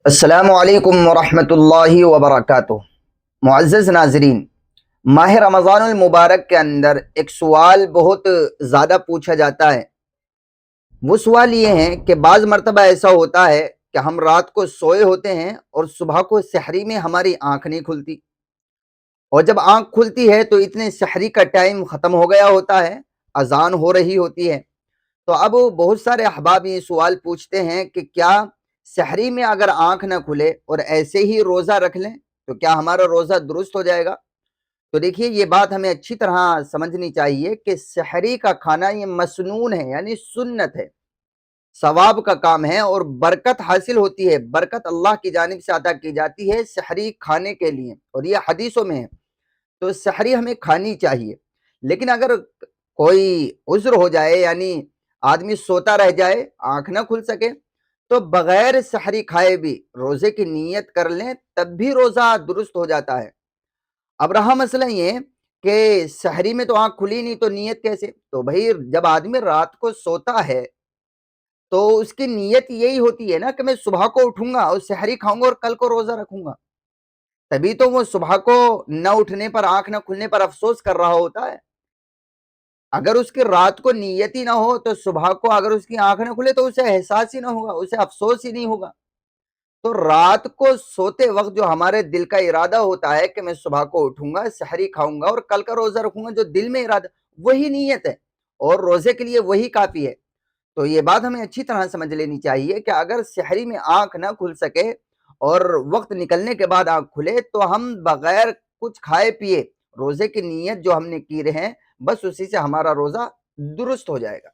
السلام علیکم ورحمۃ اللہ وبرکاتہ۔ معزز ناظرین، ماہ رمضان المبارک کے اندر ایک سوال بہت زیادہ پوچھا جاتا ہے۔ وہ سوال یہ ہے کہ بعض مرتبہ ایسا ہوتا ہے کہ ہم رات کو سوئے ہوتے ہیں اور صبح کو سحری میں ہماری آنکھ نہیں کھلتی، اور جب آنکھ کھلتی ہے تو اتنے سحری کا ٹائم ختم ہو گیا ہوتا ہے، اذان ہو رہی ہوتی ہے۔ تو اب بہت سارے احباب یہ سوال پوچھتے ہیں کہ کیا سحری میں اگر آنکھ نہ کھلے اور ایسے ہی روزہ رکھ لیں تو کیا ہمارا روزہ درست ہو جائے گا؟ تو دیکھیے، یہ بات ہمیں اچھی طرح سمجھنی چاہیے کہ سحری کا کھانا یہ مسنون ہے، یعنی سنت ہے، ثواب کا کام ہے، اور برکت حاصل ہوتی ہے، برکت اللہ کی جانب سے عطا کی جاتی ہے سحری کھانے کے لیے، اور یہ حدیثوں میں ہے۔ تو سحری ہمیں کھانی چاہیے، لیکن اگر کوئی عذر ہو جائے، یعنی آدمی سوتا رہ جائے، آنکھ نہ کھل سکے، تو بغیر سحری کھائے بھی روزے کی نیت کر لیں، تب بھی روزہ درست ہو جاتا ہے۔ اب رہا مسئلہ یہ کہ سحری میں تو آنکھ کھلی نہیں تو نیت کیسے؟ تو بھائی، جب آدمی رات کو سوتا ہے تو اس کی نیت یہی ہوتی ہے نا کہ میں صبح کو اٹھوں گا اور سحری کھاؤں گا اور کل کو روزہ رکھوں گا، تبھی تو وہ صبح کو نہ اٹھنے پر، آنکھ نہ کھلنے پر افسوس کر رہا ہوتا ہے۔ اگر اس کی رات کو نیت ہی نہ ہو تو صبح کو اگر اس کی آنکھ نہ کھلے تو اسے احساس ہی نہ ہوگا، اسے افسوس ہی نہیں ہوگا۔ تو رات کو سوتے وقت جو ہمارے دل کا ارادہ ہوتا ہے کہ میں صبح کو اٹھوں گا، سحری کھاؤں گا اور کل کا روزہ رکھوں گا، جو دل میں ارادہ، وہی نیت ہے، اور روزے کے لیے وہی کافی ہے۔ تو یہ بات ہمیں اچھی طرح سمجھ لینی چاہیے کہ اگر سحری میں آنکھ نہ کھل سکے اور وقت نکلنے کے بعد آنکھ کھلے تو ہم بغیر کچھ کھائے پیے روزے کی نیت جو ہم نے کی رہے ہیں، بس اسی سے ہمارا روزہ درست ہو جائے گا۔